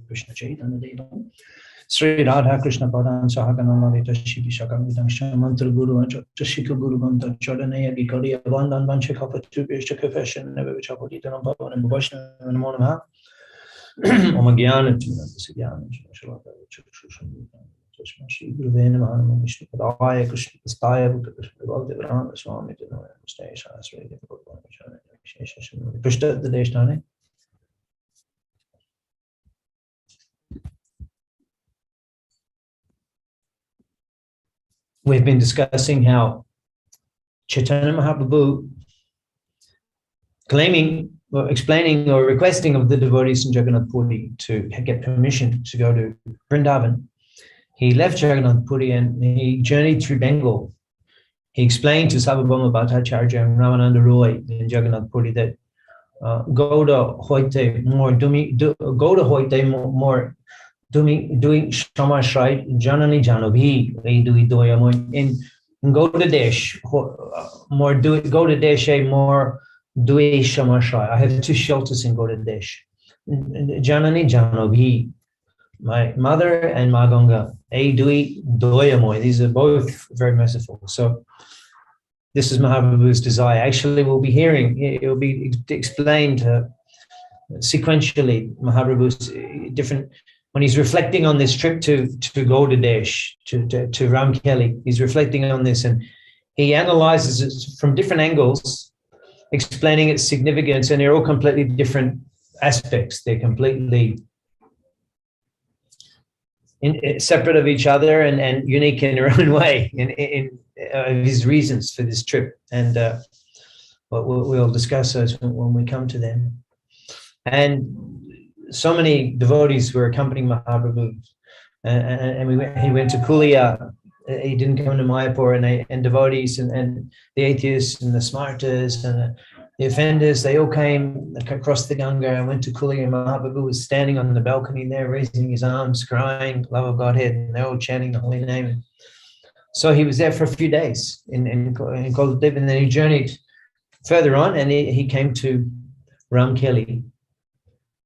Krishna Chaitanya Deva Sri Radha Krishna Padan Sahaganamrita Shivi Shakavidam Mantra Guru Shika Guru Ganta Chodanaya Vikariya Vandan Vanchakapatu Vishakafashan Never Vichapadita Pavan and Vashna and Monama Omagyan and Sigyan Shalaka Shri Guruvena Mahanam Vishnu Padaya Krishna Pastaya Buddha Krishna Bhaktivedanta Swami Dino Station Sri Krishna the Deshtane. We've been discussing how Chaitanya Mahaprabhu claiming or explaining or requesting of the devotees in Jagannath Puri to get permission to go to Vrindavan. He left Jagannath Puri and he journeyed through Bengal. He explained to Sarvabhauma Bhattacharya and Ramananda Roy in Jagannath Puri that Gauda Hoite more Gauda Hoite more doing Shamashrai Janani Janobhi Dui Doya more in Gauda Desh more do Gauda Deshe more Dui Shamashrai. I have two shelters in Gauda Desh. Janani Janobhi, my mother and Maganga. Dui Doya Moy. These are both very merciful. So this is Mahaprabhu's desire. Actually, we'll be hearing, it will be explained sequentially, Mahaprabhu's different, when he's reflecting on this trip to Gauda Desh, to Ramkeli, he's reflecting on this and he analyzes it from different angles, explaining its significance, and they're all completely different aspects. They're completely separate of each other and unique in their own way in his reasons for this trip. And we'll discuss those when we come to them. And so many devotees were accompanying Mahaprabhu, and he went to Kulia. He didn't come to Mayapur, and devotees and the atheists and the smartas and the offenders, they all came across the Ganga and went to Kulia. And Mahaprabhu was standing on the balcony there, raising his arms, crying, love of Godhead, and they were all chanting the holy name. So he was there for a few days in Koldip, and then he journeyed further on, and he came to Ramkeli.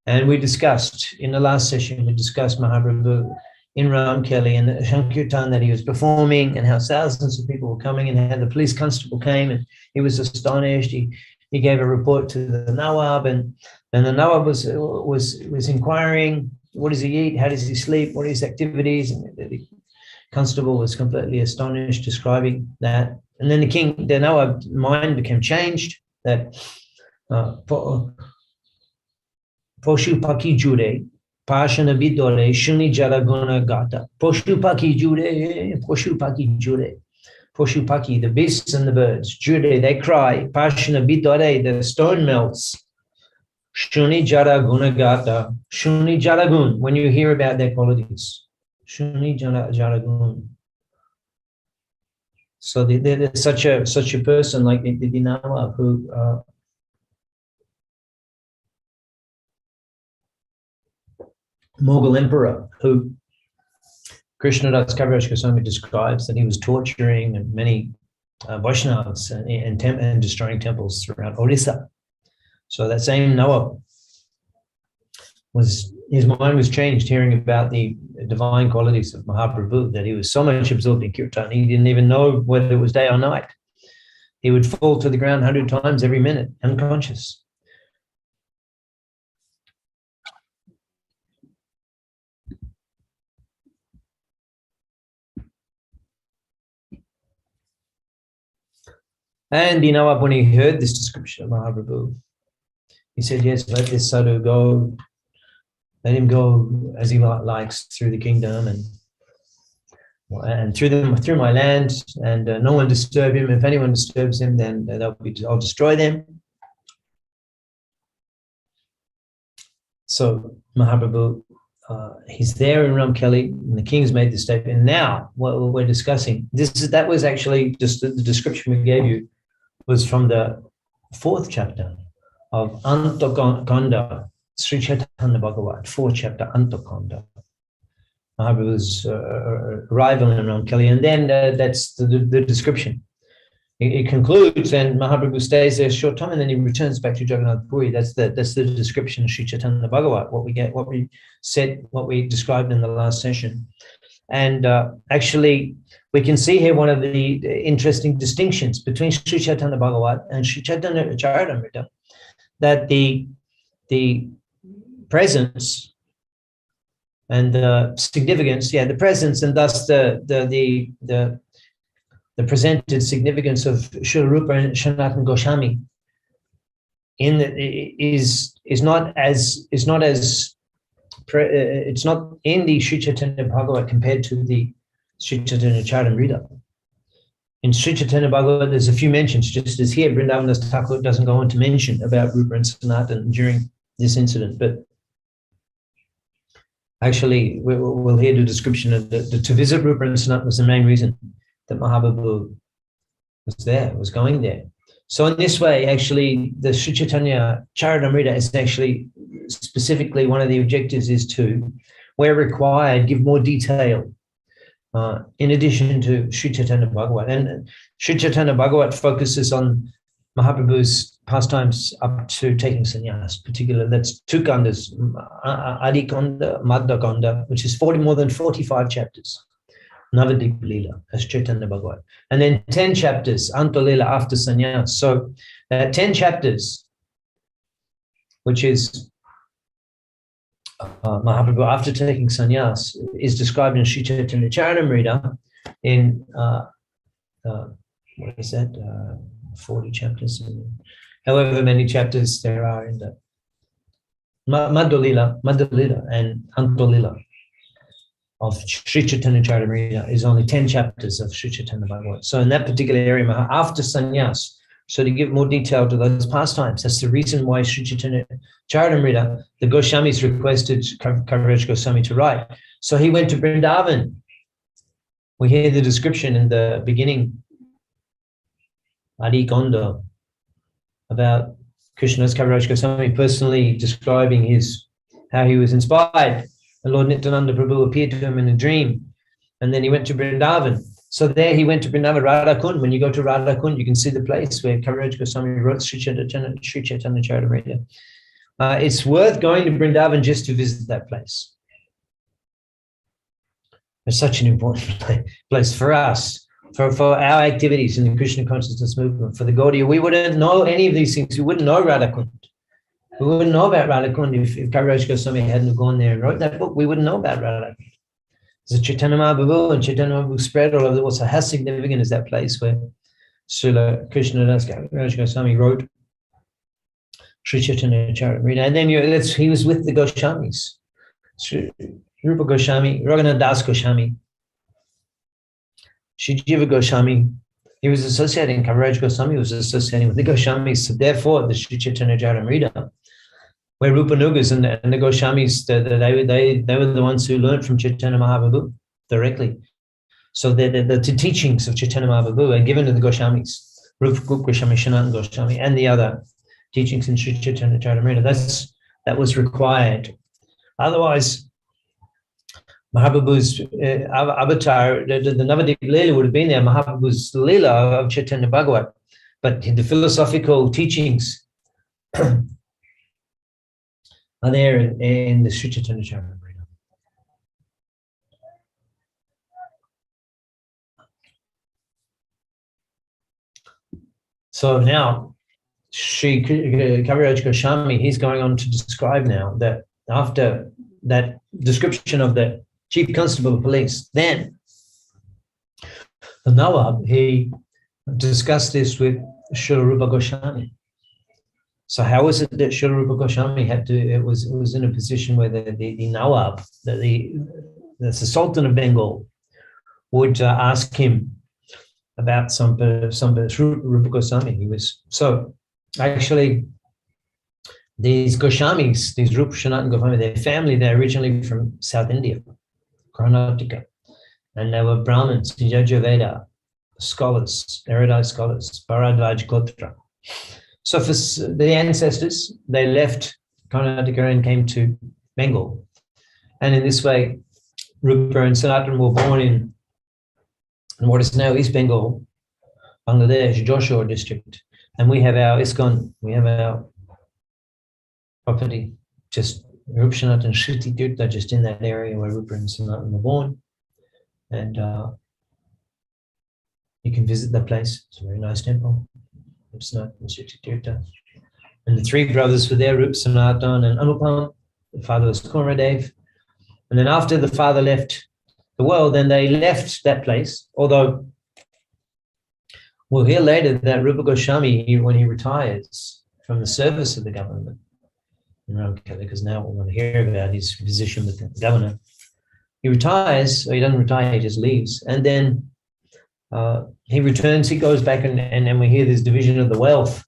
And we discussed, in the last session, we discussed Mahaprabhu in Ramkeli and the Sankirtan that he was performing and how thousands of people were coming and how the police constable came and he was astonished. He gave a report to the Nawab and the Nawab was inquiring, what does he eat? How does he sleep? What are his activities? And the constable was completely astonished, describing that. And then the Nawab's mind became changed that Poshu Paki Jure, Pashana Bidore, Shuni Jaraguna Gata. Poshu Paki Jure, Poshu Paki Jure. Poshu Paki, the beasts and the birds. Jure, they cry. Pashana Bidore, the stone melts. Shuni Jaraguna Gata. Shuni Jaragun, when you hear about their qualities. Shuni Jaragun. So there's such a person like the Nawab who Mughal emperor, who Krishnadas Kaviraj Goswami describes that he was torturing many Vaishnavas and destroying temples throughout Orissa. So that same Nawab his mind was changed hearing about the divine qualities of Mahaprabhu, that he was so much absorbed in kirtan, he didn't even know whether it was day or night. He would fall to the ground 100 times every minute, unconscious. And Nawab, when he heard this description of Mahaprabhu, he said, yes, let this sadhu go. Let him go as he likes through the kingdom and through my land, and no one disturb him. If anyone disturbs him, then I'll destroy them. So Mahaprabhu, he's there in Ramkeli, and the king's made the statement. And now what we're discussing, that was actually just the description we gave you was from the 4th chapter of Antokanda, Sri Chaitanya Bhagavat, 4th chapter, Antokanda. Mahaprabhu's arrival in Ramkeli, and then that's the description. it concludes, and Mahaprabhu stays there a short time, and then he returns back to Jagannath Puri. That's the description of Sri Chaitanya Bhagavat, what we described in the last session. And actually, we can see here one of the interesting distinctions between Sri Chaitanya Bhagavat and Sri Chaitanya Charitamrita, that the presence and the significance, the presence, and thus the presented significance of Srila Rupa and Sanatana Goswami it's not in the Sri Chaitanya Bhagavat compared to the Sri Chaitanya Charitamrita. In Sri Chaitanya Bhagavat, there's a few mentions, just as here, Vrindavan Thakur doesn't go on to mention about Rupa and Sanatana during this incident, but actually we'll hear the description of to visit Rupa and Sanatana was the main reason that Mahaprabhu was going there. So in this way, actually, the Sri Chaitanya Charitamrita is actually specifically one of the objectives is to, where required, give more detail in addition to Sri Chaitanya Bhagavat. And Sri Chaitanya Bhagavat focuses on Mahaprabhu's pastimes up to taking sannyas, particularly that's two kandas, Adi Kanda, Madhya Kanda, which is more than 45 chapters. Navadip Leela, as Chaitanya Bhagavat. And then 10 chapters, Anta Leela, after sannyas. So 10 chapters, which is Mahaprabhu after taking sannyas, is described in Sri Chaitanya Charitamrita in, what is that, 40 chapters, and however many chapters there are in the Madhya Leela and Anta Leela of Sri Chaitanya Charitamrita is only 10 chapters of Sri Chaitanya Bhagavat. So in that particular area, after sannyas, so to give more detail to those pastimes, that's the reason why Sri Chaitanya Charitamrita, the Goswamis requested Kaviraj Goswami to write. So he went to Vrindavan. We hear the description in the beginning, Adi Kanda, about Krishna's Kaviraj Goswami personally describing how he was inspired. The Lord Nityananda Prabhu appeared to him in a dream, and then he went to Vrindavan. So there he went to Vrindavan, Radha Kund. When you go to Radha Kund, you can see the place where Kaviraj Goswami wrote Sri Chaitanya Charitamrita. It's worth going to Vrindavan just to visit that place. It's such an important place for us, for our activities in the Krishna consciousness movement, for the Gaudiya. We wouldn't know any of these things. We wouldn't know Radha Kund. We wouldn't know about Radha Kund if Kaviraj Goswami hadn't gone there and wrote that book. We wouldn't know about Radha Kund. The Chaitanya Mahaprabhu and Chaitanya Mahaprabhu spread all over the world. So how significant is that place where Srila Krishnadas Kaviraj Goswami wrote Sri Chaitanya Charitamrita? And then he was with the Goswamis, Rupa Goswami, Raghunath Das Goswami, Shijiva Goswami. He was associating, Kaviraj Goswami was associating with the Goswamis. So therefore, the Sri Chaitanya Charitamrita, where Rupa Nugas and the Goswamis, they were the ones who learned from Chaitanya Mahaprabhu directly. So the teachings of Chaitanya Mahaprabhu are given to the Goswamis, Rupa Goswami, Sanatana Goswami, and the other teachings in Sri Chaitanya Charitamrita. That was required. Otherwise, Mahaprabhu's avatar, the Navadip Leela would have been there, Mahaprabhu's Leela of Chaitanya Bhagavat, but the philosophical teachings are there in the Sri Chaitanya Charitamrita. So now, Sri Kaviraj Goswami, he's going on to describe now that after that description of the Chief Constable of Police, then the Nawab, he discussed this with Srila Rupa Goswami. So how was it that Srila Rupa Goswami it was in a position where the Nawab, the Sultan of Bengal, would ask him about some Rupa Goswami. So actually these Goswamis, these Rupa Sanatana Goswami, their family, they're originally from South India, Karnataka, and they were Brahmins, Yajurveda scholars, erudite scholars, Bharadvaj Gotra. So for the ancestors, they left Karnataka and came to Bengal. And in this way, Rupa and Sanatana were born in what is now East Bengal, Bangladesh, Joshua district. And we have our ISKCON, we have our property, just Rupa Sanatan and Shriti Tirtha, just in that area where Rupa and Sanatan were born. And you can visit that place. It's a very nice temple. Rupa Sanatan and Shriti Tirtha. And the three brothers were there, Rupa Sanatan and Anupam. The father was Kumaradev. And then after the father left the world, then they left that place, although we'll hear later that Rupa Goswami, when he retires from the service of the government, because now we're going to hear about his position with the governor, he retires, or he doesn't retire, he just leaves. And then he returns, he goes back, and we hear this division of the wealth,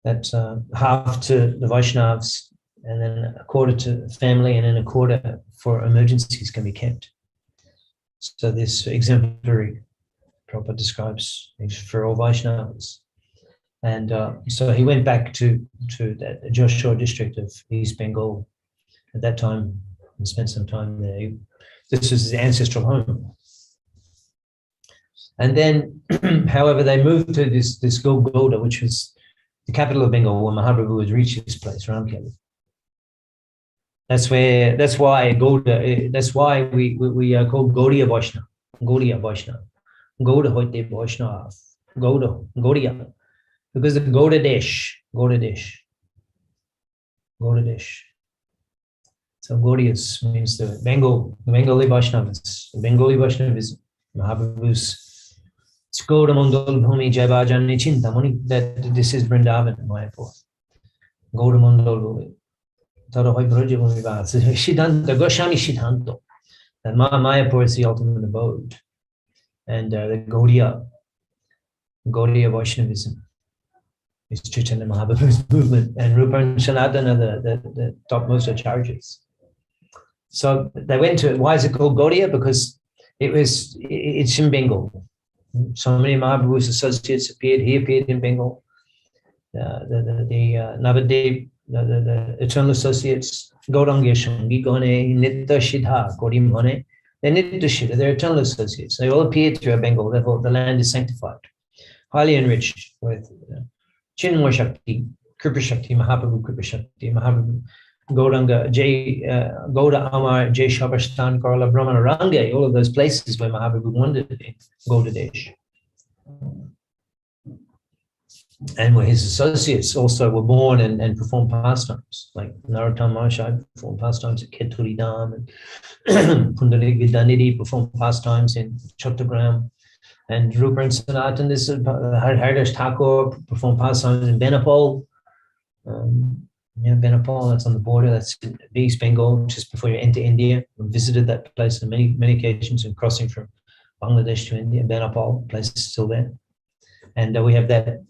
that's half to the Vaishnavas, and then a quarter to family, and then a quarter for emergencies can be kept. So this exemplary Prabhupada describes for all Vaishnavas. And so he went back to that Joshua district of East Bengal at that time and spent some time there. This was his ancestral home. And then, however, they moved to this Golgoda, which was the capital of Bengal, where Mahaprabhu had reached this place, Ramkeli. That's why we are called Gaudiya Vaishnava. Gaudiya Vaishnava. Gauda hoite Vaishnava. Gaudiya. Because the Gauda Desh. So Gaudiyas means the Bengali Vaishnavas. The Bengali Vaishnavism. Mahaprabhu's Gauda Mandal Bhumi Jayabhajani Chintamani. That this is Vrindavan, Mayapur. Gauda Mandal Bhumi. Siddhanta, Goswami Siddhanta. And Mayapur is the ultimate abode. And the Gaudiya Vaishnavism is Chaitanya Mahaprabhu's movement. And Rupa and Sanatan are the topmost acharyas. So they went to, why is it called Gaudiya? Because it's in Bengal. So many Mahaprabhu's associates appeared. He appeared in Bengal. The Navadev, the eternal associates, Gauranga Shangi Gone, Nitya Shidha, Kodim Hone, they're Nitya Shidha, they're eternal associates. They all appeared throughout Bengal, therefore the land is sanctified, highly enriched with Chinmoy Shakti, Kripa Shakti, Mahaprabhu Kripa Shakti, Mahaprabhu, Gauranga, Gauda Amar, Jay Shabashtan, Karla Brahmana Range, all of those places where Mahaprabhu wandered in Gauda Desh. And where his associates also were born and performed pastimes, like Narottam Mahashai performed pastimes at Keturi Dham, and Pundarik Vidyanidhi performed pastimes in Chattogram, and Rupa and Sanatan, this Haridas Thakur performed pastimes in Benapole. Benapole, that's on the border, that's East Bengal, just before you enter India. We visited that place on many occasions and crossing from Bangladesh to India. Benapole, place is still there. And we have that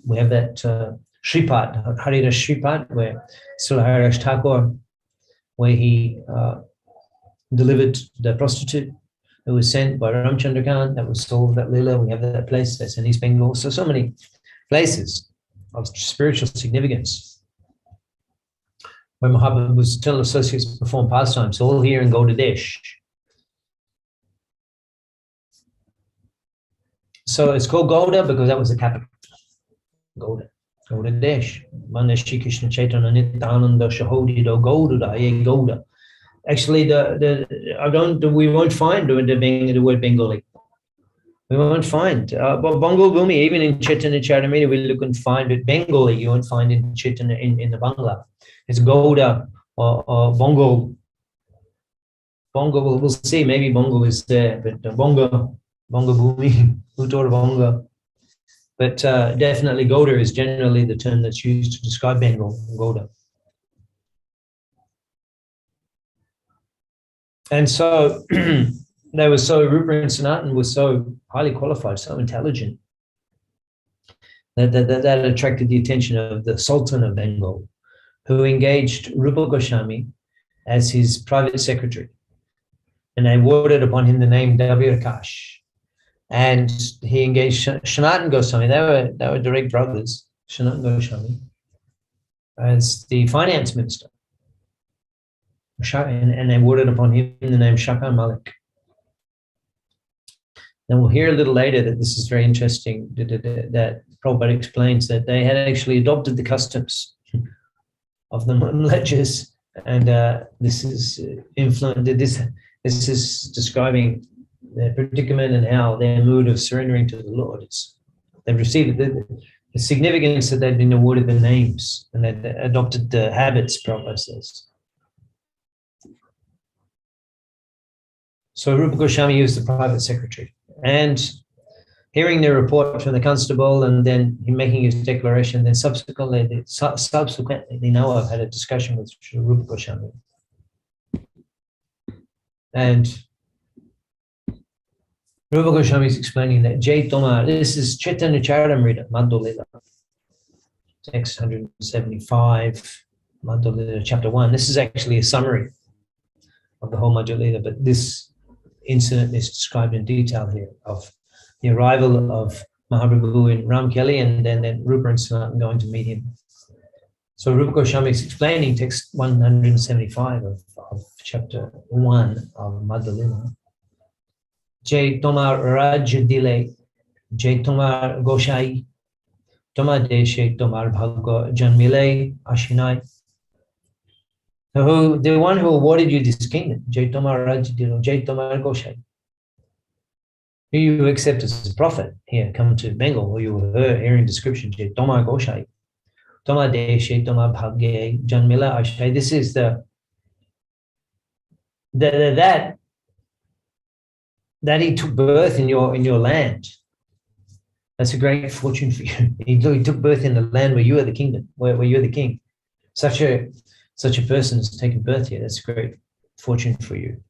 Shripad, Haridas Shripad, where Srila Haridas Thakur, where he delivered the prostitute who was sent by Ramchandra Khan, that was solved that lila. We have that place, that's in East Bengal. So many places of spiritual significance where Mahaprabhu's eternal associates perform pastimes, all here in Gauda Desh. So it's called Gauda because that was the capital. Gauda Desh. Manda Shri Krishna Chaitanya Nityananda Shahodido Gauda. Actually, we won't find the word Bengali. We won't find. Bongal Bhumi, even in Chaitanya Charitamrita, we look and find it. Bengali, you won't find in Chaitanya in the Bangla. It's Gauda or Bongal. Bongal, we'll see. Maybe Bongal is there, but Bonga Bhumi, Uttar Bonga. But definitely Gauda is generally the term that's used to describe Bengal, Gauda. And so they were so, Rupa and Sanatan was so highly qualified, so intelligent, that attracted the attention of the Sultan of Bengal, who engaged Rupa Goswami as his private secretary. And they awarded upon him the name Davirakash. And he engaged Sanatan Goswami, they were direct brothers, Sanatan Goswami, as the finance minister. And they awarded upon him the name Shakar Malik. And we'll hear a little later that this is very interesting, that Prabhupada explains that they had actually adopted the customs of the lectures, and this is this is describing their predicament and how their mood of surrendering to the Lord. They've received the significance that they've been awarded the names and they adopted the habits, Prabhupada says. So Rupa Goswami was the private secretary, and hearing the report from the constable and then him making his declaration, then subsequently they know I've had a discussion with Rupa Goswami. And Rupa Goswami is explaining that Jai Tomar, this is Chaitanya Charitamrita, Madhulila, text 175, Madhulila, chapter 1. This is actually a summary of the whole Madhulila, but this incident is described in detail here of the arrival of Mahaprabhu in Ramkeli and then Rupa and Sanatan going to meet him. So Rupa Goswami is explaining text 175 of chapter 1 of Madhulila. Jai Tomar Raj Dile, Jai Tomar Goshai, Tomar Deshe Tomar Bhagwa Janmile Ashinai. The one who awarded you this kingdom, Jai Tomar Raj Dile, Jai Tomar Goshai, who you accept as a prophet, here come to Bengal, or you were hearing description, Jai Tomar Goshai, Tomar Deshe Tomar Bhagwa Janmile Ashinai. This is that he took birth in your land. That's a great fortune for you. He took birth in the land where you are the kingdom, where you're the king. Such a person has taken birth here. That's a great fortune for you.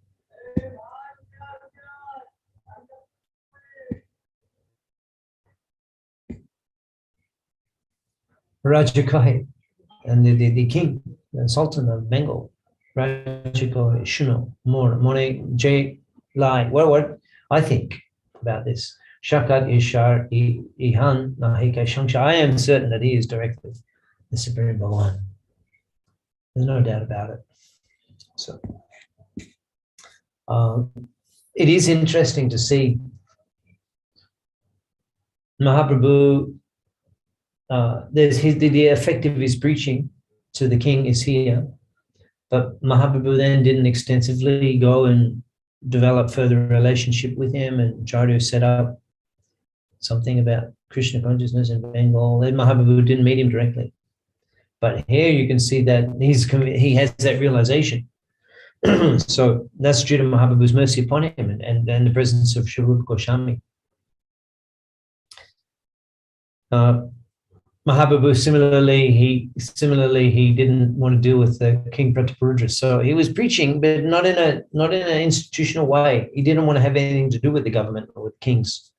Rajakai, and the king, the Sultan of Bengal, Rajakai Shuno, Mone J. Lai. What I think about this. Shakat Ishar Ihan Nahika Shangsha. I am certain that he is directly the Supreme Bhagavan. There's no doubt about it. So it is interesting to see Mahaprabhu. The effect of his preaching to the king is here, but Mahaprabhu then didn't extensively go and develop further relationship with him and try to set up something about Krishna consciousness in Bengal. Then Mahaprabhu didn't meet him directly. But here you can see that he has that realization. So that's due to Mahaprabhu's mercy upon him and the presence of Sri Rupa Goswami. Mahaprabhu similarly he didn't want to deal with the King Prataparudra. So he was preaching, but not in an institutional way. He didn't want to have anything to do with the government or with kings.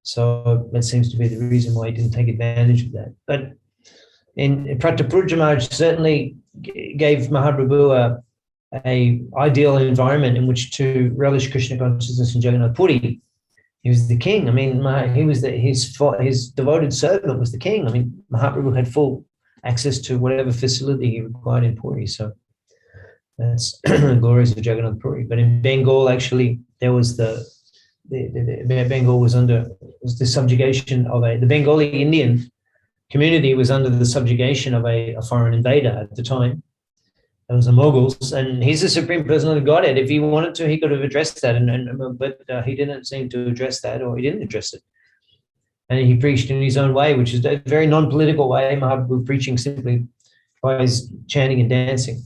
So that seems to be the reason why he didn't take advantage of that. But in Prataparudra Maharaj certainly gave Mahaprabhu a ideal environment in which to relish Krishna consciousness in Jagannath Puri. He was the king. I mean, he was his devoted servant was the king. I mean, Mahaprabhu had full access to whatever facility he required in Puri. So that's glories of Jagannath Puri. But in Bengal, actually, there was Bengal was the subjugation of the Bengali Indian community was under the subjugation of a foreign invader at the time. It was the Mughals, and he's the supreme personality of Godhead. If he wanted to, he could have addressed that, but he didn't seem to address that, or he didn't address it. And he preached in his own way, which is a very non-political way, Mahaprabhu preaching simply by his chanting and dancing.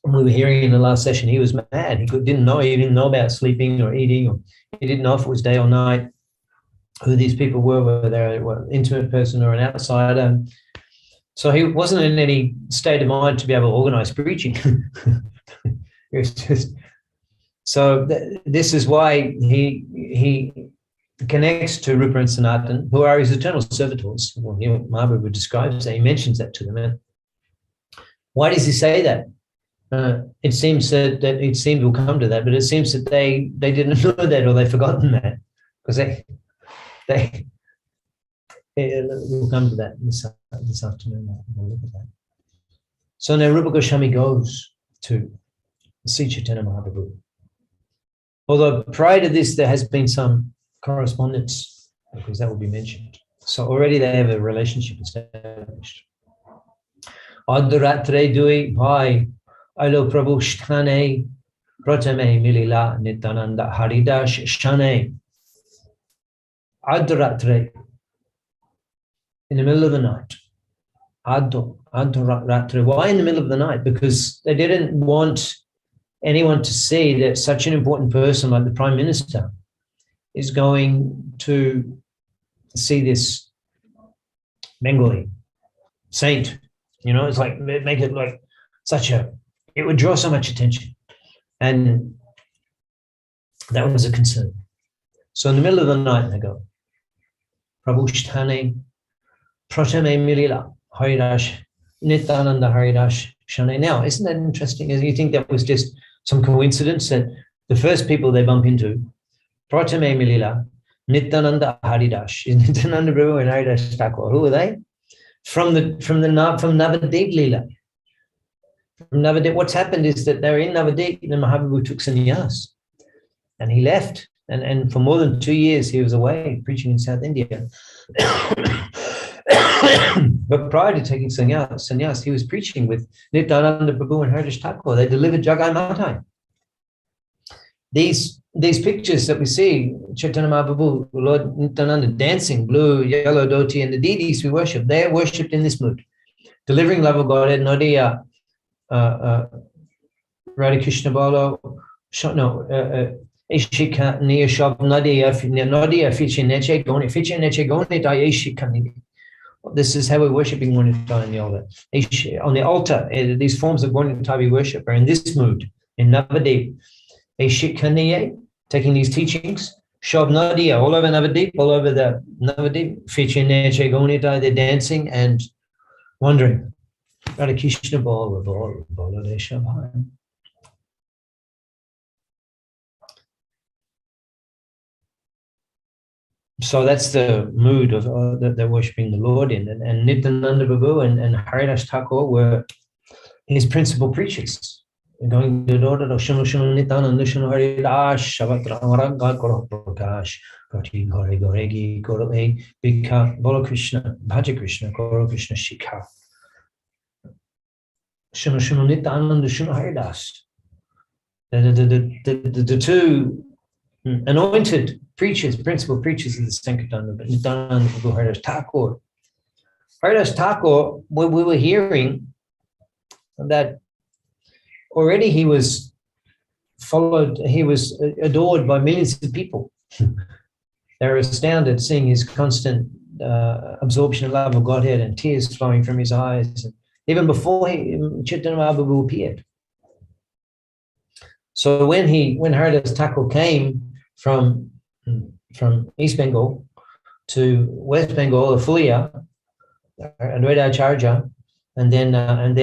We were hearing in the last session, he was mad. He didn't know about sleeping or eating, or he didn't know if it was day or night, who these people were, whether they were an intimate person or an outsider. So he wasn't in any state of mind to be able to organize preaching. It was just, so this is why he connects to Rupa and Sanatan, who are his eternal servitors. Well, Mahaprabhu describes that, he mentions that to them. And why does he say that? It seems that we'll come to that, but it seems that they didn't know that, or they've forgotten that, because we'll come to that this afternoon. We'll look at that. So now Rupa Goswami goes to see Chaitanya Mahaprabhu. Although prior to this, there has been some correspondence, because that will be mentioned. So already they have a relationship established. Aduratre dui bhai alo prabhu sthane pratame milila nitananda haridash shane. Aduratre, in the middle of the night. Aduratre. Why in the middle of the night? Because they didn't want anyone to see that such an important person like the Prime Minister is going to see this Bengali saint. You know, it's like, make it like it would draw so much attention. And that was a concern. So in the middle of the night, they go, Prabhu Sthane, Pratame Milila, Haridash, Nityananda Haridash, Shane. Now, isn't that interesting? You think that was just some coincidence that the first people they bump into, Pratame Milila, Nityananda Haridash, Nityananda Prabhu and Haridash Thakur. Who are they? From Navadip Leela. From Navadip, what's happened is that they're in Navadip and Mahaprabhu took sannyas and he left. And for more than 2 years, he was away preaching in South India. But prior to taking sannyas, he was preaching with Nityananda Prabhu and Haridash Thakur. They delivered Jagai Matai. These pictures that we see, Chaitanya Mahaprabhu, Lord Nityananda dancing, blue, yellow dhoti, and the deities we worship, they're worshipped in this mood. Delivering love of Godhead, Nadiya, Radha Krishna Bolo, Ishika Niyashab Nadiya, Fichi Neche Goni, Fichi Neche Goni, Ishika. This is how we're worshipping Gornitai on the altar. On the altar, these forms of Gornitai we worship are in this mood, in Navadip. Ishikaniye, taking these teachings, Shab Nadiya, all over Navadip, all over the Navadip, Fichi Neche Gonitai, they're dancing and wandering. Radha Krishna Bolo, Bolo, Bolo, Deshabhai. So that's the mood of that they're worshipping the Lord in. And Nityananda Prabhu and Haridash Thakur were his principal preachers. They're going to the door of Shunu Shunu Nityananda Shunu Haridash Shavatramaraga Koro Prakash Kati Gore Goregi Koro E Bika Bolo Krishna Bhaja Krishna Koro Krishna Shikha Shunu Shunu Nityananda Shunu Haridash. The two anointed preachers, principal preachers of the Sankirtan, but Nityananda Prabhu, Haridash Thakur. Haridash Thakur, we were hearing that already he was followed, he was adored by millions of people. They were astounded seeing his constant absorption of love of Godhead and tears flowing from his eyes, even before Chaitanya Mahaprabhu appeared. So when Haridash Thakur came from East Bengal to West Bengal, Fulia, Advaita Acharya, and then on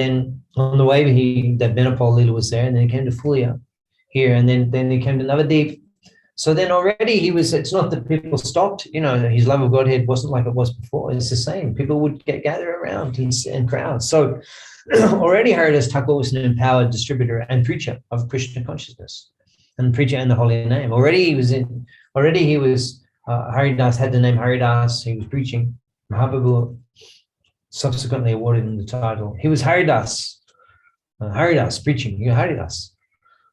the way the Benapal Lila was there, and then he came to Fulia here, and then he came to Navadip. So then already it's not that people stopped, his love of Godhead wasn't like it was before. It's the same. People would gather around in crowds. So already Haridash Thakur was an empowered distributor and preacher of Krishna consciousness, and preacher in the holy name. Already he was Haridas had the name Haridas. He was preaching. Mahaprabhu subsequently awarded him the title. He was Haridas preaching. Haridas,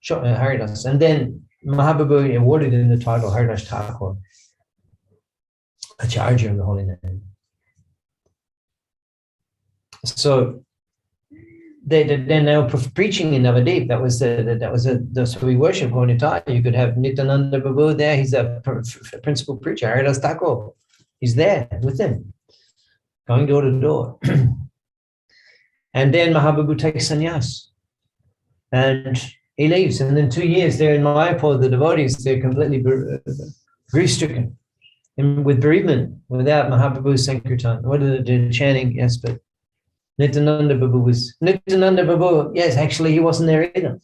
Haridas, and then Mahaprabhu awarded him the title Haridash Thakur, Acharya in the holy name. So then they were preaching in Navadip. That's what we worship, Gornitai. You could have Nityananda Prabhu there. He's a principal preacher. Haridas Thakur, he's there with them, going door to door. And then Mahaprabhu takes sannyas, and he leaves. And then 2 years there in Mayapur, the devotees, they're completely grief-stricken with bereavement without Mahaprabhu's Sankirtan. What are they chanting? Yes, but Nityananda Prabhu, yes, actually he wasn't there either.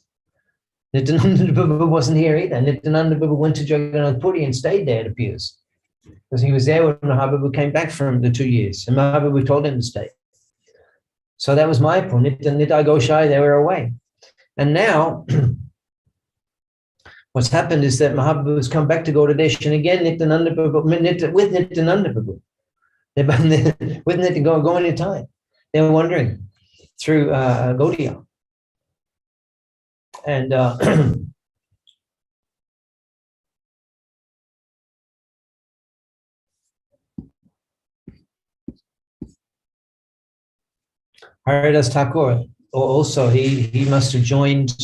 Nityananda Prabhu wasn't here either. Nityananda Prabhu went to Jagannath Puri and stayed there, it appears, because he was there when Mahaprabhu came back from the 2 years, and Mahaprabhu told him to stay. So that was Mayapur. Nitai Goshai, they were away. And now, what's happened is that Mahaprabhu has come back to Gaudadesh, and again, Nityananda Prabhu, with Nityananda Prabhu. They're with Nityananda Gaunitai. They're wandering through Gaudiya. And Haridas Thakur, also, he must have joined.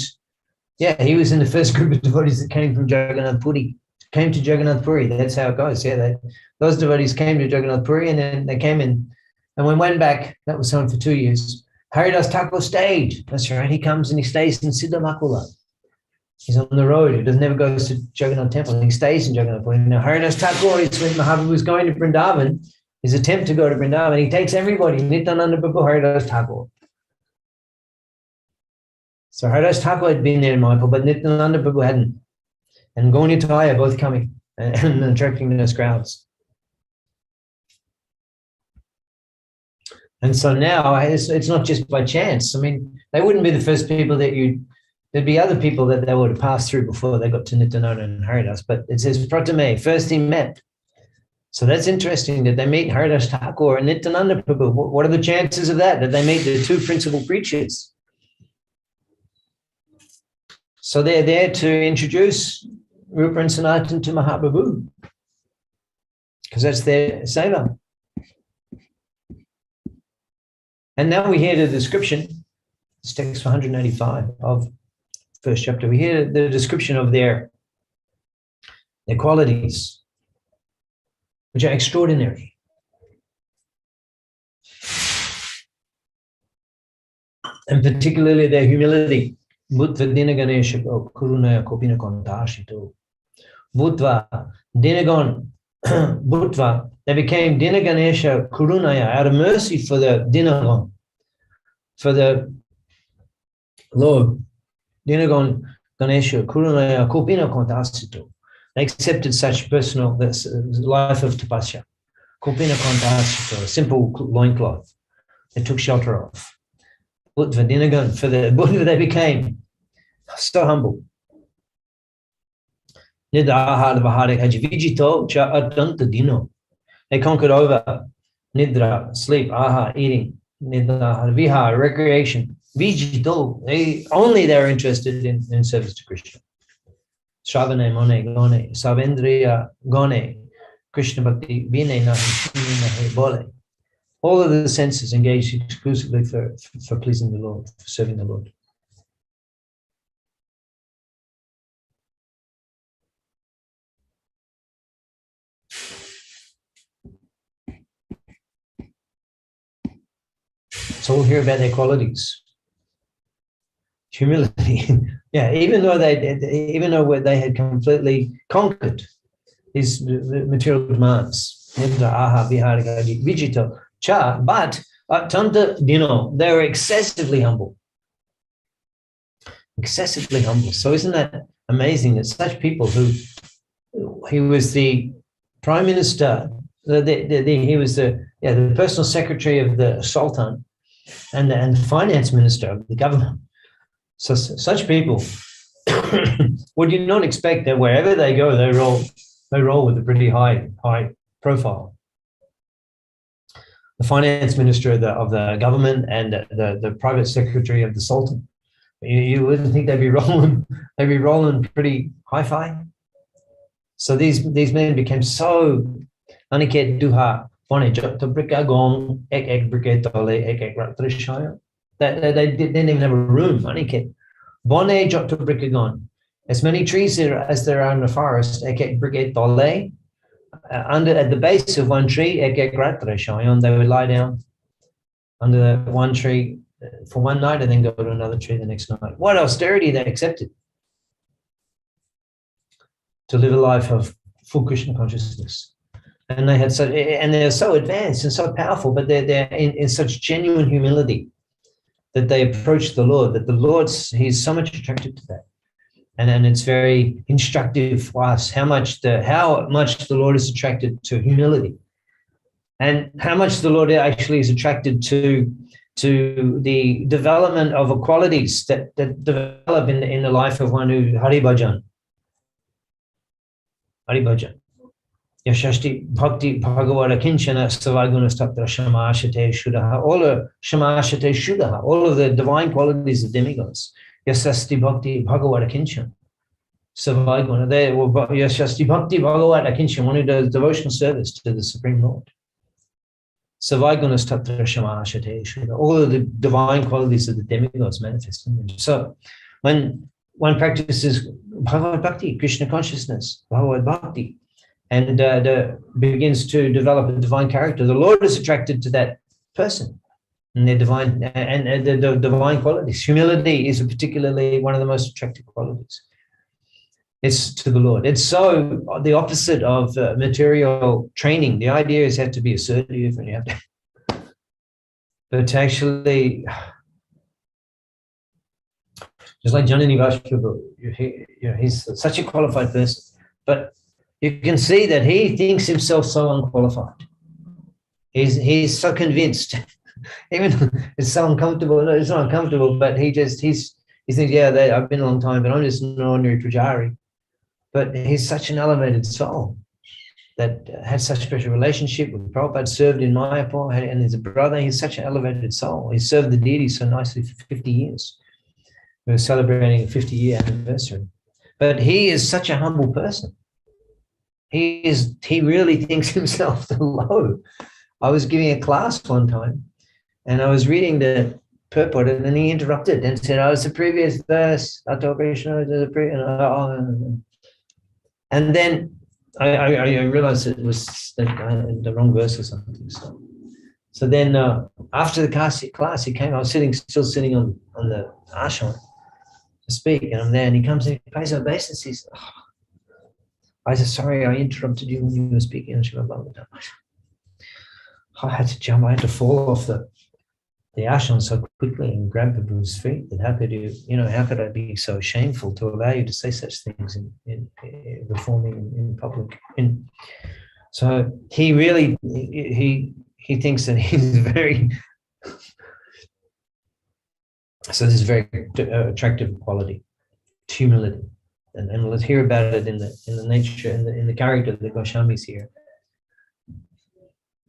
Yeah, he was in the first group of devotees that came from Jagannath Puri, came to Jagannath Puri. That's how it goes. Yeah, those devotees came to Jagannath Puri, and then they came in. And when we went back, that was on for 2 years. Haridas Thakur stayed. That's right. He comes and he stays in Siddhamakula. He's on the road. He never goes to Jagannath Temple. He stays in Jagannath Puri. Now, Haridas Thakur is when Mahaprabhu was going to Vrindavan, his attempt to go to Vrindavan, he takes everybody, Nityananda Prabhu, Haridas Thakur. So Haridas Thakur had been there in Mayapur, but Nityananda Prabhu hadn't. And Gaunitai are both coming and attracting those crowds. And so now it's not just by chance. I mean, they wouldn't be the first people that there'd be other people that they would have passed through before they got to Nityananda and Haridas. But it says Pratame, first he met. So that's interesting that they meet Haridas Thakur and Nityananda Prabhu. What are the chances of that they meet the two principal preachers? So they're there to introduce Rupa and Sanatan to Mahaprabhu, because that's their seva. And now we hear the description, this text 185 of first chapter, we hear the description of their qualities, which are extraordinary. And particularly their humility. Bhutva Dinaganesha Kurunaya Kopina Kontashito. Bhutva Dinagon Bhutva, they became Dinaganesha Kurunaya out of mercy for the Dinagon, for the Lord. Dinagon Ganesha Kurunaya Kopina Kontashito. They accepted such personal life of tapasya. Kopina Kontashito, a simple loincloth. They took shelter of. Bhutva Dinagan, for the Buddha they became so humble. They conquered over nidra, sleep, aha, eating, nidra, vihar, recreation, vijito. They were interested in service to Krishna. Shravane, mone, gone, savendriya, gone, Krishna bhakti, vine, nahi, bole. All of the senses engaged exclusively for pleasing the Lord, for serving the Lord. So we'll hear about their qualities. Humility. Yeah, even though they had completely conquered these material demands. Vijito. But they were excessively humble. Excessively humble. So isn't that amazing that such people he was the prime minister, he was the personal secretary of the Sultan and the finance minister of the government. So such people, would you not expect that wherever they go, they roll with a pretty high profile? The finance minister of the government and the private secretary of the Sultan. You wouldn't think they'd be rolling pretty hi-fi. So these men became so aniket duha that they didn't even have a room. Aniket bone jotto as many trees as there are in the forest. At the base of one tree, they would lie down under one tree for one night and then go to another tree the next night. What austerity they accepted to live a life of full Krishna consciousness. And they're so advanced and so powerful, but they're in such genuine humility that they approach the Lord, that the Lord, he's so much attracted to that. And it's very instructive for us how much the Lord is attracted to humility, and how much the Lord actually is attracted to to the development of qualities that develop in the life of one who Hari Bhajan. Yashashti Bhakti Bhagavata Kinchana Savaguna Statra Shamashate Shuddha. All the Shamashate Shuddha, all of the divine qualities of demigods. Yashasti Bhakti Bhagavata Kinchana Savaguna. They were Yashasti Bhakti Bhagavata Kinchana, one who does devotional service to the Supreme Lord. Savaguna Statra Shamashate Shuddha. All of the divine qualities of the demigods manifest in them. So when one practices Bhagavad Bhakti, Krishna consciousness, Bhagavad Bhakti, and begins to develop a divine character, the Lord is attracted to that person and their divine and the divine qualities. Humility is particularly one of the most attractive qualities. It's to the Lord. It's so the opposite of material training. The idea is you have to be assertive and you have to, but actually, just like Janani Vashprabhu, he's such a qualified person, but you can see that he thinks himself so unqualified. He's so convinced, even it's so uncomfortable. No, it's not uncomfortable, but he thinks, yeah, I've been a long time, but I'm just an ordinary pujari. But he's such an elevated soul that had such a special relationship with Prabhupada, served in Mayapur, and his brother. He's such an elevated soul. He served the deity so nicely for 50 years. We're celebrating a 50-year anniversary. But he is such a humble person. He really thinks himself low. I was giving a class one time and I was reading the purport and then he interrupted and said, it's the previous verse. And then I realized it was the wrong verse or something. So then after the class, he came, I was still sitting on the ashram to speak, and I'm there and he comes and he pays obeisances. I said, sorry, I interrupted you when you were speaking. I had to jump, I had to fall off the ashram so quickly and grab Prabhu's feet. That how could I be so shameful to allow you to say such things before me in public? And so he really, he thinks that he's very, so this is very attractive quality, humility. And let's hear about it in the nature, in the character of the Goswamis here.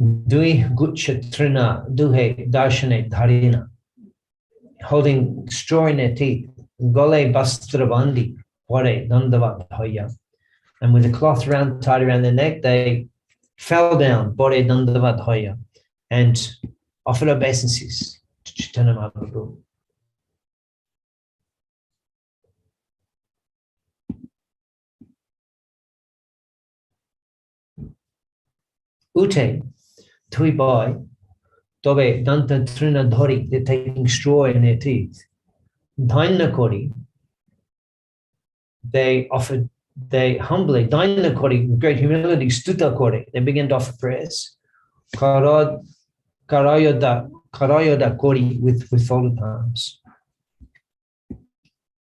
Dui Guchatrina Duhe Darshane Dharina, holding straw in their teeth, Gole Bastravandi, Ware Dandavat Hoya. And with a cloth tied around their neck, they fell down, Bore Dandavat Hoya, and offered obeisances to Chaitanya Mahaprabhu. Ute, Tui boy, Tobe, Danta Trina Dhori, they're taking straw in their teeth. Daina Kori, they humbly, Daina Kori, with great humility, Stuta Kori, they begin to offer prayers. Karayoda Kori, with folded palms.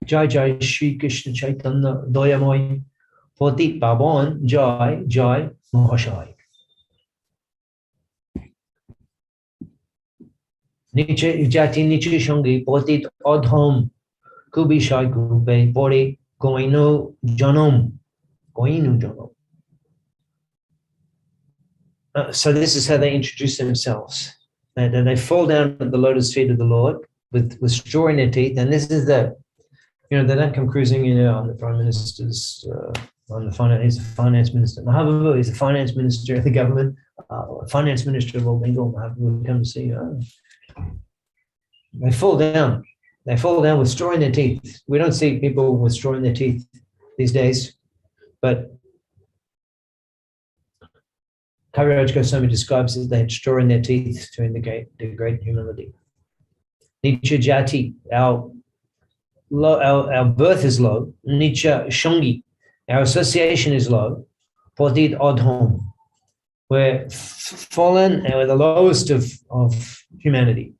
Jai Jai Shri Krishna Chaitanya Doyamoy, Poti Pavan, Jai Jai Mahashai. Niche Jati Niche Shongi, Potit Odhom, Kubi Shai Gube, Pori, Goinu Jonom. So this is how they introduce themselves. And they fall down at the lotus feet of the Lord with straw in their teeth. And this is they don't come cruising on the Prime Minister's, on the finance, he's the finance minister. Mahaprabhu is the finance minister of the government, finance minister of all Bengal. Mahaprabhu will come to see you. They fall down. They fall down with straw in their teeth. We don't see people with straw in their teeth these days, but Kaviraj Goswami describes that they had straw in their teeth to indicate their great humility. Nicha Jati, our birth is low. Nicha Shongi, our association is low. Podit Odhom, we're fallen and we're the lowest of humanity.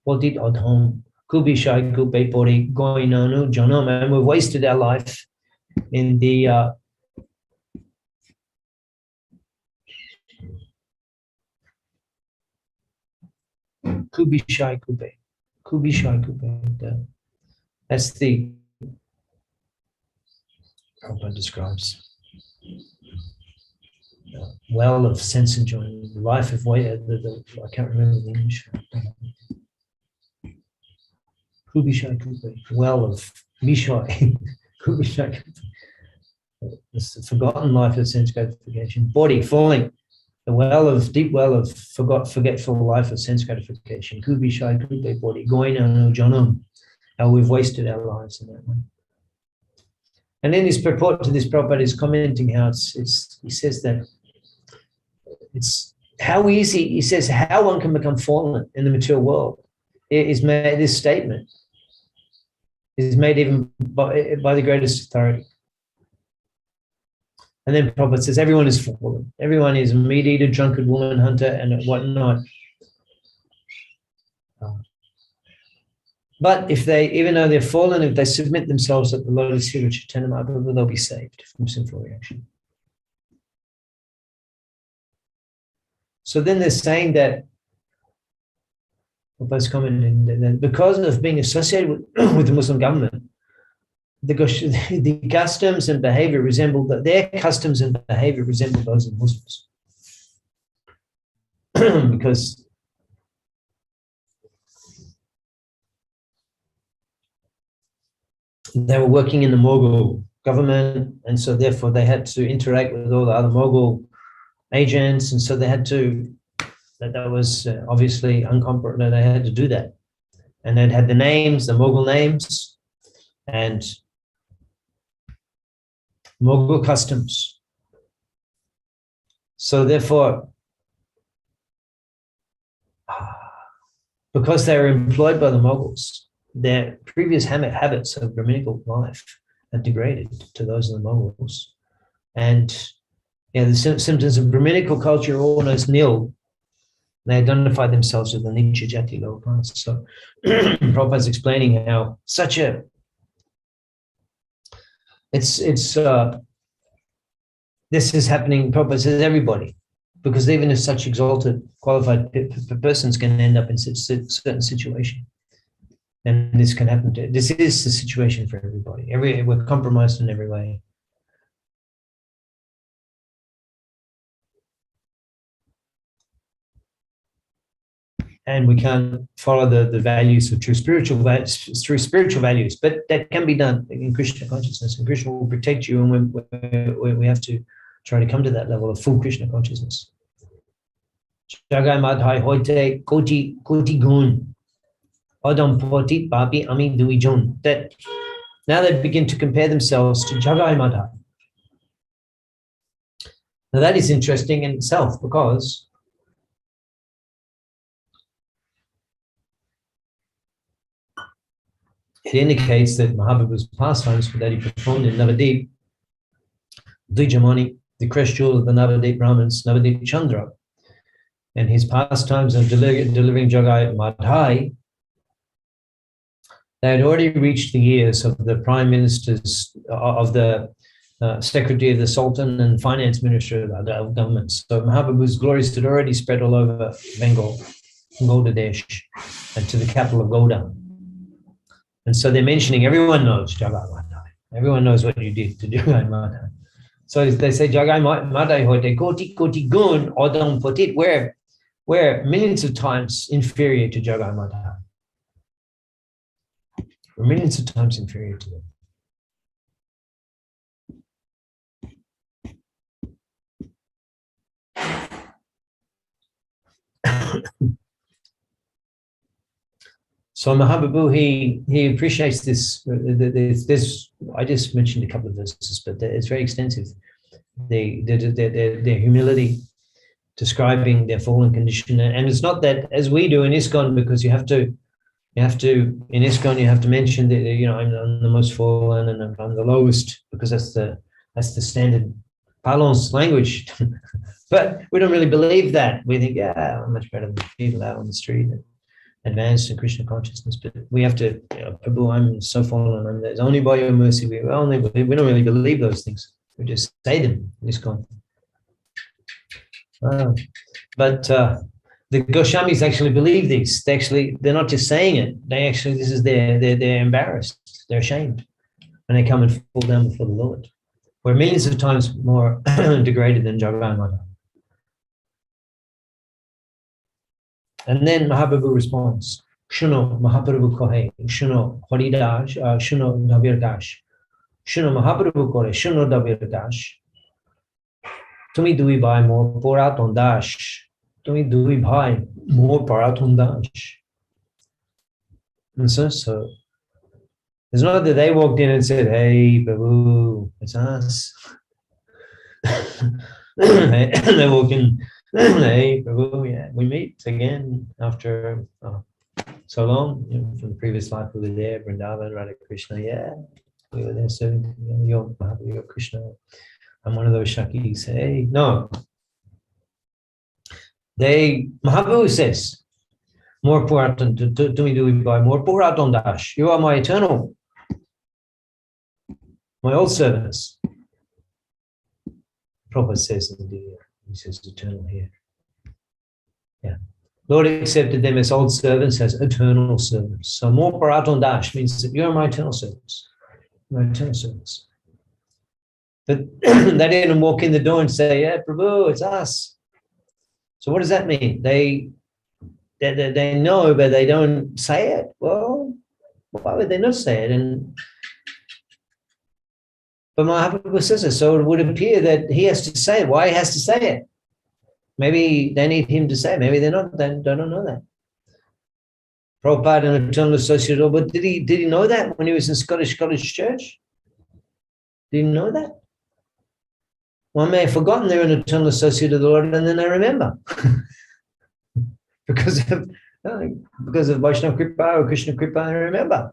Podit Odhom, Kubi Shai Kupe Pori Goinanu Janam, and we've wasted our life in the Kubishai Kupe. Kubishai Kupe. That's the Prabhupada describes. Well of sense enjoyment, the life of way. I can't remember the English. Kubishai Kupe, well of Mishai. Kubishai Kupe. It's the forgotten life of sense gratification. Body falling, the deep well of forgetful life of sense gratification. Kubishai Kupe body, going no janam. How we've wasted our lives in that way. And in his purport to this, Prabhupada is commenting how he says that it's how easy, he says, how one can become fallen in the material world is made, this statement is made even by the greatest authority. And then Prabhupada says, everyone is fallen. Everyone is a meat eater, drunkard, woman hunter, and whatnot. But if they, even though they're fallen, if they submit themselves at the lotus feet of Chaitanya Mahaprabhu, they'll be saved from sinful reaction. So then they're saying that, Prabhupada's commenting that because of being associated with the Muslim government, the customs and behavior resemble, their customs and behavior resemble those of Muslims. Because they were working in the Mughal government, and so therefore they had to interact with all the other Mughal agents, and so they had to, that was obviously uncompromised, they had to do that. And they'd had the names, the Mughal names, and Mughal customs. So therefore, because they were employed by the Mughals, their previous habits of Brahminical life had degraded to those of the Mughals. And the symptoms of Brahminical culture are almost nil. They identify themselves with the Nicha Jati lower caste. So Prabhupada's explaining how such a, this is happening, Prabhupada says everybody, because even if such exalted, qualified persons can end up in certain situation. And this can happen to, this is the situation for everybody. We're compromised in every way. And we can't follow the values of true spiritual values, but that can be done in Krishna consciousness, and Krishna will protect you, and we have to try to come to that level of full Krishna consciousness. Jagai Madhai Hoite Koti Gun Adam Potit Papi Ami Dui Jun. That now they begin to compare themselves to Jagai Madhai. Now that is interesting in itself, because it indicates that Mahaprabhu's pastimes that he performed in Navadip, Dvijamani, the crest jewel of the Navadip Brahmins, Navadip Chandra, and his pastimes of delivering Jagai Madhai, they had already reached the ears of the prime ministers, of the secretary of the Sultan and finance minister of the government. So Mahaprabhu's glories had already spread all over Bengal, Gauda Desh, and to the capital of Gauda. And so they're mentioning, everyone knows Jagai Madhai. Everyone knows what you did to Jagai Madhai. So they say, Jagai Madhai hote koti gun odam potit, we're millions of times inferior to Jagai Madhai. We're millions of times inferior to them. So Mahaprabhu, he appreciates this. I just mentioned a couple of verses, but it's very extensive. Their humility, describing their fallen condition, and it's not that as we do in ISKCON, because you have to in ISKCON you have to mention that I'm the most fallen and I'm the lowest, because that's the standard parlance language. But we don't really believe that. We think, I'm much better than people out on the street. Advanced in Krishna consciousness, but we have to, Prabhu, I'm so fallen, it's only by your mercy. We don't really believe those things. We just say them in ISKCON. But the Goswamis actually believe these. They're not just saying it. This is they're embarrassed. They're ashamed when they come and fall down before the Lord. We're millions of times more degraded than Jagannath. And then Mahaprabhu responds, Shuno Mahaprabhu kohe, Shuno Haridas, Shuno Davirdash, Shuno Mahaprabhu kore, Shuno Davirdash. Tumi dui bhai more poraton dash. Tumi dui bhai more poraton dash. And so it's not that they walked in and said, hey, Prabhu, it's us. They walk in, hey, Prabhu, yeah, we meet again after so long. From the previous life we were there, Vrindavan, Radha Krishna, yeah, we were there serving your Krishna. I'm one of those Shakis. Hey, no. Mahaprabhu says, more Puratan, to me do we buy more Puratan dash. You are my eternal, my old servants. Prabhupada says in the, he says eternal here. Yeah. Lord accepted them as old servants, as eternal servants. So more Puratan dash means that you are my eternal servants. My eternal servants. But they didn't walk in the door and say, yeah, Prabhu, it's us. So what does that mean? They know, but they don't say it. Well, why would they not say it? But Mahaprabhu says it, so it would appear that he has to say it. Why he has to say it? Maybe they need him to say it. Maybe they don't know that. Prabhupada, an eternal associate, but did he know that when he was in Scottish Church? Did he know that? One may have forgotten they're an eternal associate of the Lord, and then they remember. because of Vaishnava Kripa or Krishna Kripa, they remember.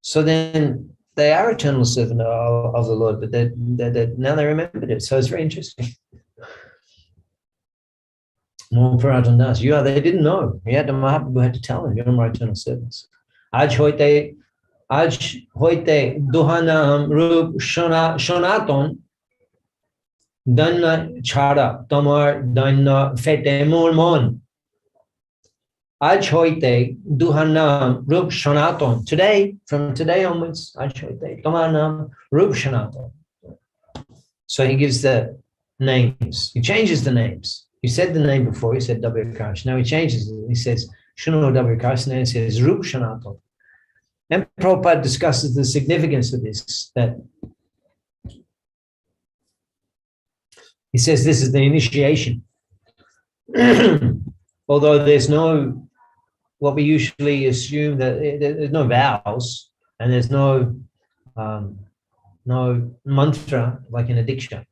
So then they are eternal servant of the Lord, but now they remembered it. So it's very interesting. More Puratandas. They didn't know. Mahaprabhu had to tell them, you're my eternal servants. Aj hoite duhanam rup shonaton danna chara tamar danna fete mon. Aj hoite duhanam rup shonaton. Today, from today onwards, aj hoite duhanam rup shonaton. So he gives the names. He changes the names. He said the name before. He said Davirkash. Now he changes it. He says Shuno Davirkash, and then he says Rup Shonaton. And Prabhupada discusses the significance of this, that he says this is the initiation. Although there's no, what we usually assume that there's no vows and there's no mantra like in a diksha.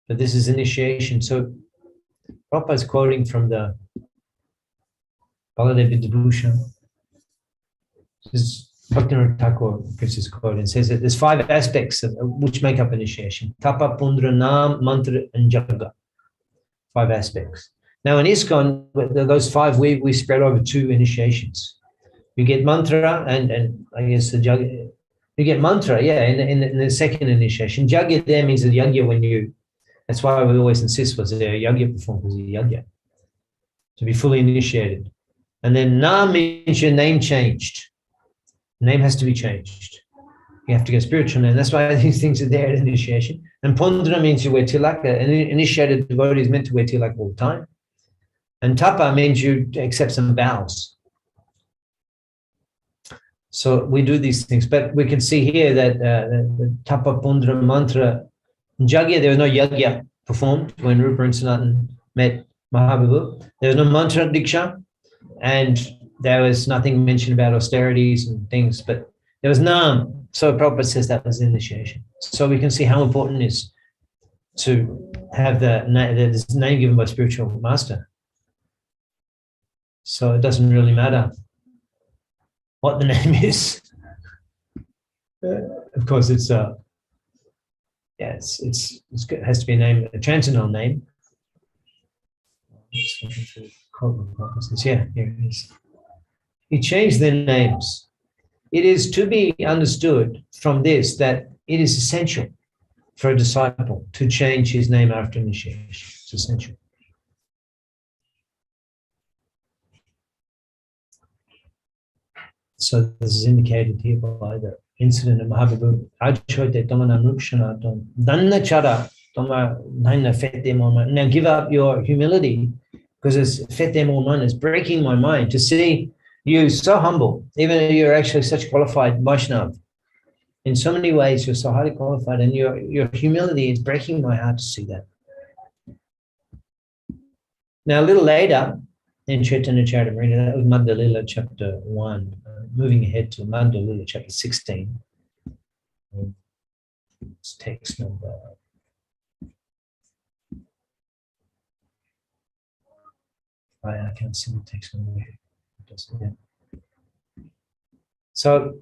But this is initiation. So Prabhupada is quoting from the Bhagavat Vidyabhushan. This is Bhaktivinoda Thakur gives this quote and says that there's 5 aspects which make up initiation. Tapa, Pundra, Nam, Mantra, and Jaga. 5 aspects. Now in ISKCON, those 5 we spread over 2 initiations. You get mantra and I guess the Jaga. You get mantra, yeah, in the second initiation. Jagya there means the yagya when you. That's why we always insist was there a yagya performed, was a yagya. To be fully initiated. And then Nam means your name changed. Name has to be changed. You have to get spiritual name. That's why these things are there at initiation. And Pondra means you wear tilaka. An initiated devotee is meant to wear tilaka all the time. And Tapa means you accept some vows. So we do these things. But we can see here that the Tapa, Pondra, Mantra, Jagya, there was no yagya performed when Rupa and Sanatan met Mahaprabhu. There was no mantra diksha, and there was nothing mentioned about austerities and things, but there was Nam. So Prabhupada says that was initiation. So we can see how important it is to have this name given by spiritual master. So it doesn't really matter what the name is. Of course, it has to be a name, a transcendental name. Yeah, here it is. He changed their names. It is to be understood from this that it is essential for a disciple to change his name after initiation. It's essential. So this is indicated here by the incident of Mahaprabhu. Now give up your humility, because it's it's breaking my mind to see you so humble, even though you're actually such qualified Vaishnav. In so many ways, you're so highly qualified, and your humility is breaking my heart to see that. Now, a little later in Chaitanya Charitamrita, that was Madhya Lila chapter 1, moving ahead to Madhya Lila chapter 16. It's text number. I can't see the text number here. So,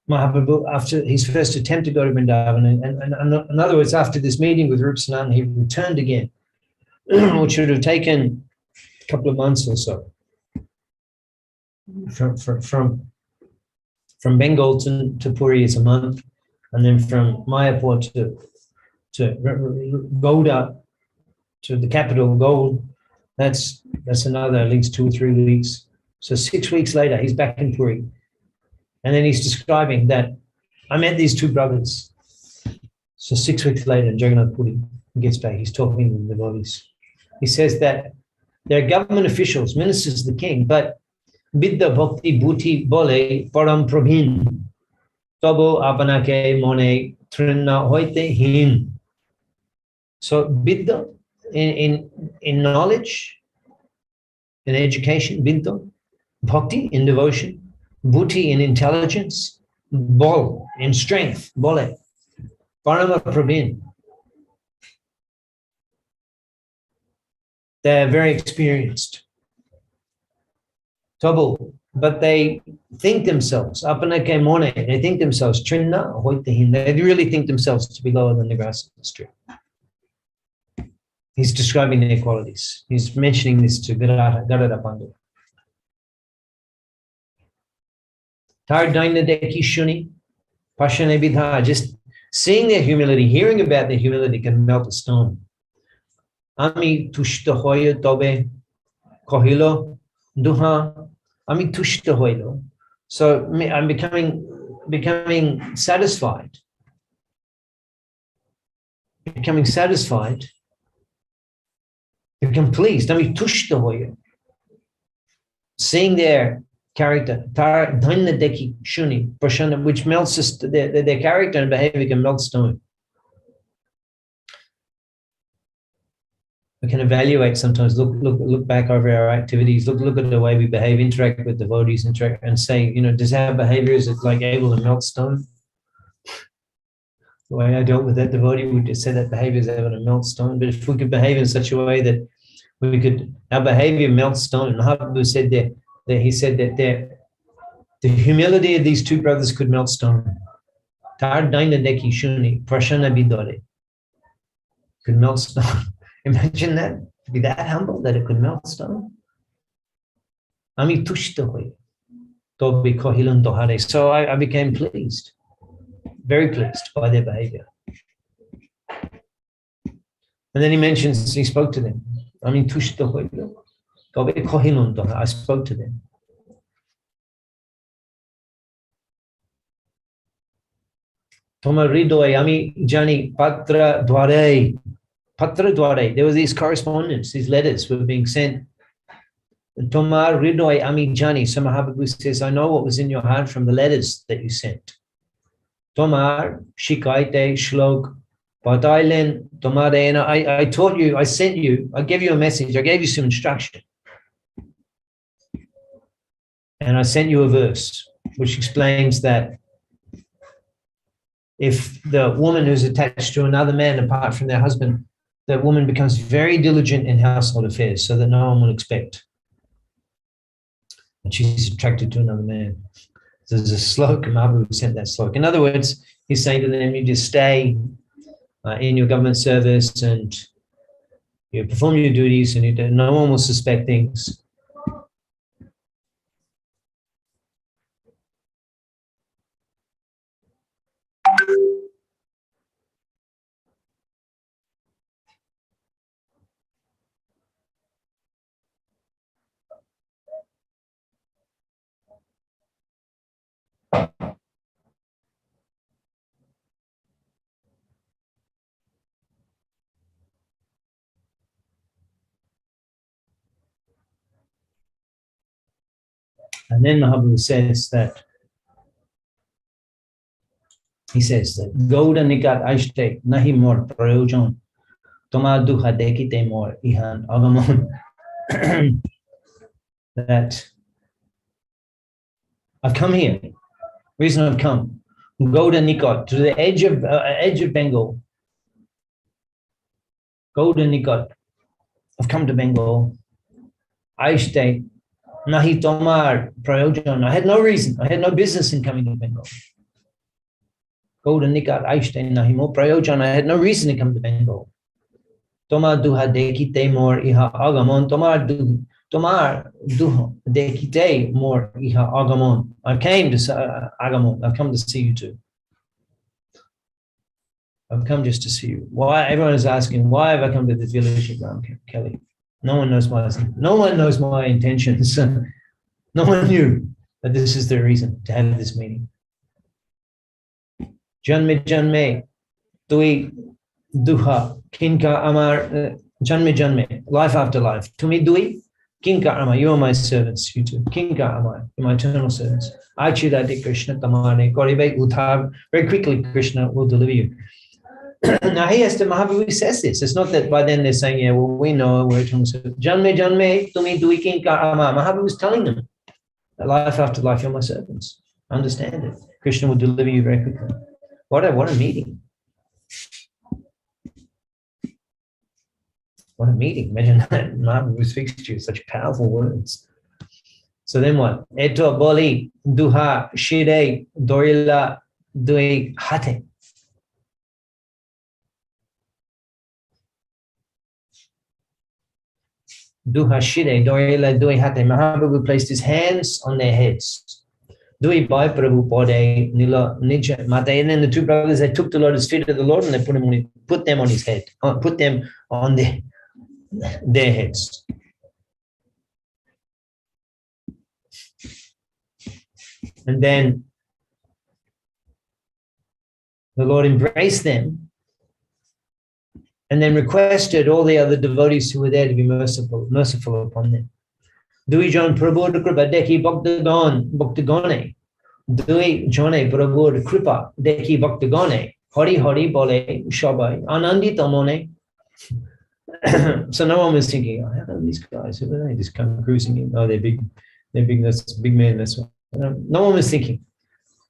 Mahaprabhu, after his first attempt to go to Vrindavan, and in other words, after this meeting with Rup Sanatan, he returned again, which should have taken a couple of months or so. From Bengal to Puri is a month, and then from Mayapur to Golda, to the capital, Gold, that's another at least 2 or 3 weeks. So 6 weeks later, he's back in Puri. And then he's describing that I met these two brothers. So 6 weeks later, in Jagannath Puri, he gets back, he's talking to the devotees. He says that they're government officials, ministers of the king, but Vidya Bhakti Bhuti Bole Param Prabhin Tabo Apanake Mone Trinna Hoite Hin. So Vidya in knowledge, in education, Vidya, Bhakti in devotion, Bhuti in intelligence, Bol in strength, Bole, Parama Prabhin. They're very experienced. Tabu, but they think themselves, Apanake Mone, they think themselves, Trinna Hoitehin, they really think themselves to be lower than the grass of the street. He's describing their qualities. He's mentioning this to Gadada Pandit. Tardaina Deki Shuni, Pashane Bidha, just seeing their humility, hearing about their humility can melt a stone. Ami Tushta Hoya Tobe Kohilo Duha Ami Tushta Hoilo. So I'm becoming satisfied. Becoming satisfied. Become pleased. Ami Tushta Hoya. Seeing their character, Deki Shuni, Prashana, which melts their character and behavior can melt stone. We can evaluate sometimes, look back over our activities, look at the way we behave, interact with devotees, and say, does our behavior, is it like able to melt stone? The way I dealt with that devotee, we just said that behavior is able to melt stone. But if we could behave in such a way that our behavior melts stone. Mahaprabhu said that he said that the humility of these two brothers could melt stone. Tar daina deki shuni, prashana bidore. Could melt stone. Imagine that, to be that humble that it could melt stone. Ami tushta hoy, tobi kohilun tohare. So I became pleased, very pleased by their behavior. And then he spoke to them. Ami tushta hoy, tobi kohilun tohare. I spoke to them. Toma ridoy, ami jani patra dware. Patra dware. There were these correspondence, these letters were being sent. Tomar ridoy ami jani. So Mahaprabhu says, I know what was in your heart from the letters that you sent. Tomar shikaite shlok patailen tomare. I taught you, I sent you, I gave you a message, I gave you some instruction. And I sent you a verse which explains that if the woman who's attached to another man apart from their husband, that woman becomes very diligent in household affairs so that no one will expect. And she's attracted to another man. So there's a slok, Mahaprabhu sent that slok. In other words, he's saying to them, you just stay in your government service and you perform your duties and no one will suspect things. And then Mahaprabhu says that, Gauda nikat aishte nahi mor prayojan, toma duha dekite mor ihan agamon. That I've come here. Reason I've come, Gauda Nikot, to the edge of Bengal. Gauda Nikot. I've come to Bengal. Aishte nahi tomar prayojan. I had no reason. I had no business in coming to Bengal. Gauda Nikot aishte nahi mo prayojan. I had no reason to come to Bengal. Tomar duha dekite mor iha agamon. Tomar duha dekite mor iha agamon. I came to Agamon. I've come to see you too. I've come just to see you. Why? Everyone is asking, why have I come to this village of Ram Kelly? No one knows my intentions. No one knew that this is the reason to have this meeting. Janme janme tui duha kinka amar janme janme, life after life. Tumi dui kinka amar, you are my servants, you too. Kinka amar, you're my eternal servants. Achidati Krishna tamane koribe uthar. Very quickly, Krishna will deliver you. Now he has to, Mahaprabhu says this. It's not that by then they're saying, yeah, well, we know we're talking about Janme Janme Tumi Duikin Karama. Mahaprabhu is telling them that life after life, you're my servants. Understand it. Krishna will deliver you very quickly. What a meeting. What a meeting. Imagine that. Mahaprabhu speaks to you such powerful words. So then what? Eto boli duha shire dorila dui hate. Duhashire, Doila Dui Hate. Mahaprabhu placed his hands on their heads. Dui Bhai Prabhu Pode Nila Nija Mate. And then the two brothers, they took the Lord's feet of the Lord and they put them on his head, put them on their heads. And then the Lord embraced them and then requested all the other devotees who were there to be merciful upon them. Dui John Prabhu Kripa Deki Bhaktagone. Dui Jone Prabhu Kripa Deki Bhaktagone. Hari Hari Bole Shabai Anandi Tamone. So no one was thinking, oh, how come these guys, who are they just come cruising in? Oh, they're big, that's big man, that's one. No one was thinking.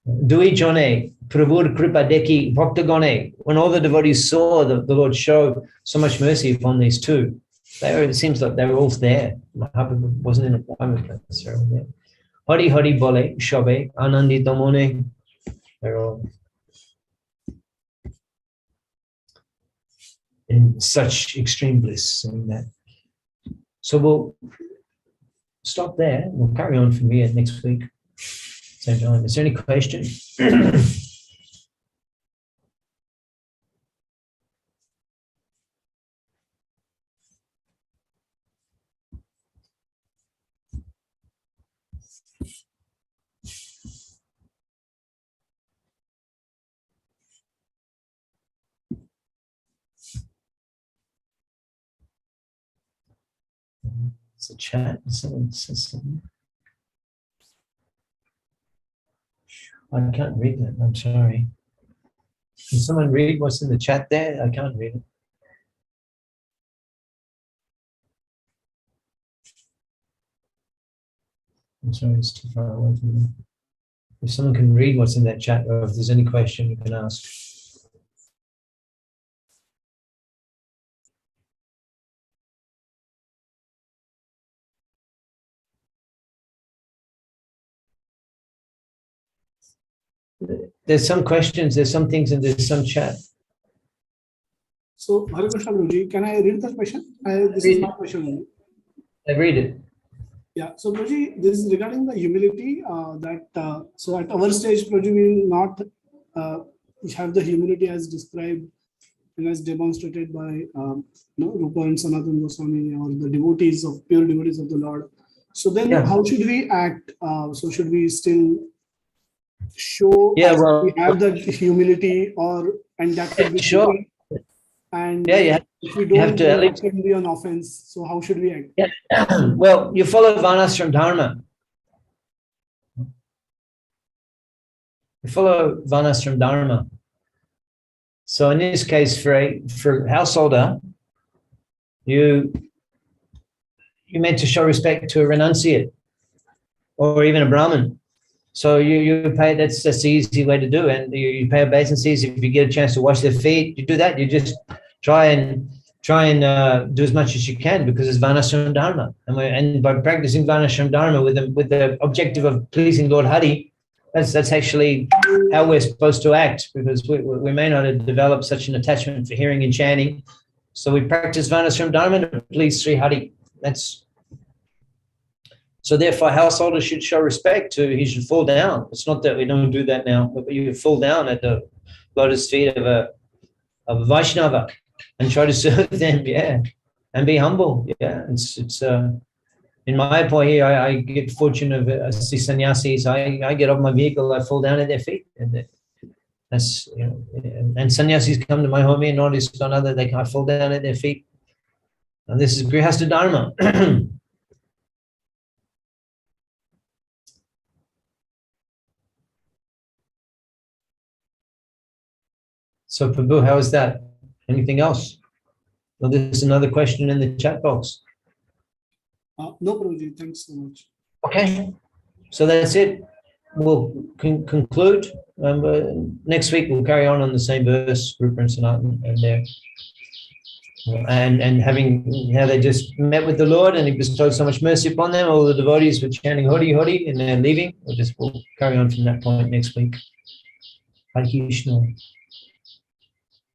Dui Jone, Prabhu Kripa Deki Bhaktagone. When all the devotees saw the Lord show so much mercy upon these two, it seems like they were all there. Mahaprabhu wasn't in a private place. They were there. Hari Hari Bole Shabe Anandi Tamone. They're all in such extreme bliss. So we'll stop there. We'll carry on from here next week. Same time. Is there any question? It's a chat. Someone says something. I can't read that. I'm sorry. Can someone read what's in the chat there? I can't read it. I'm sorry, it's too far away from me. If someone can read what's in that chat, or if there's any question, you can ask. There's some questions, there's some things, and there's some chat. So, Hare Krishna Guruji, can I read the question? This is my question only. I read it. Yeah, so Guruji, this is regarding the humility so at our stage, Guruji, we will not have the humility as described and as demonstrated by Rupa and Sanatana Goswami or the devotees of pure devotees of the Lord. So then how should we act? So should we still show we have the humility and that could be sure. And if we don't, that can be an offense. So how should we act? Yeah. Well, you follow Varnashram Dharma. We follow Varnashram Dharma. So in this case, for a householder, you're meant to show respect to a renunciate or even a Brahmin. So you pay, that's the easy way to do it. And you pay obeisances. If you get a chance to wash their feet, you do that. You just try and do as much as you can, because it's Varnashram Dharma. And by practicing Varnashram Dharma with the objective of pleasing Lord Hari, that's actually how we're supposed to act, because we may not have developed such an attachment for hearing and chanting. So we practice Varnashram Dharma to please Sri Hari. So therefore, householders should show respect to, he should fall down. It's not that we don't do that now, but you fall down at the lotus feet of a Vaishnava and try to serve them, and be humble, It's in Mayapur here, I get fortune of see sannyasis. I get off my vehicle, I fall down at their feet, and that's and sannyasis come to my home here, not is another. I fall down at their feet, and this is Grihastha Dharma. So, Prabhu, how is that? Anything else? Well, there's another question in the chat box. No, Prabhuji, thanks so much. Okay, so that's it. We'll conclude. Next week we'll carry on the same verse, Rupa and Sanatan, and having how they just met with the Lord and He bestowed so much mercy upon them. All the devotees were chanting Hori Hori and they're leaving. We'll carry on from that point next week. Hare Krishna.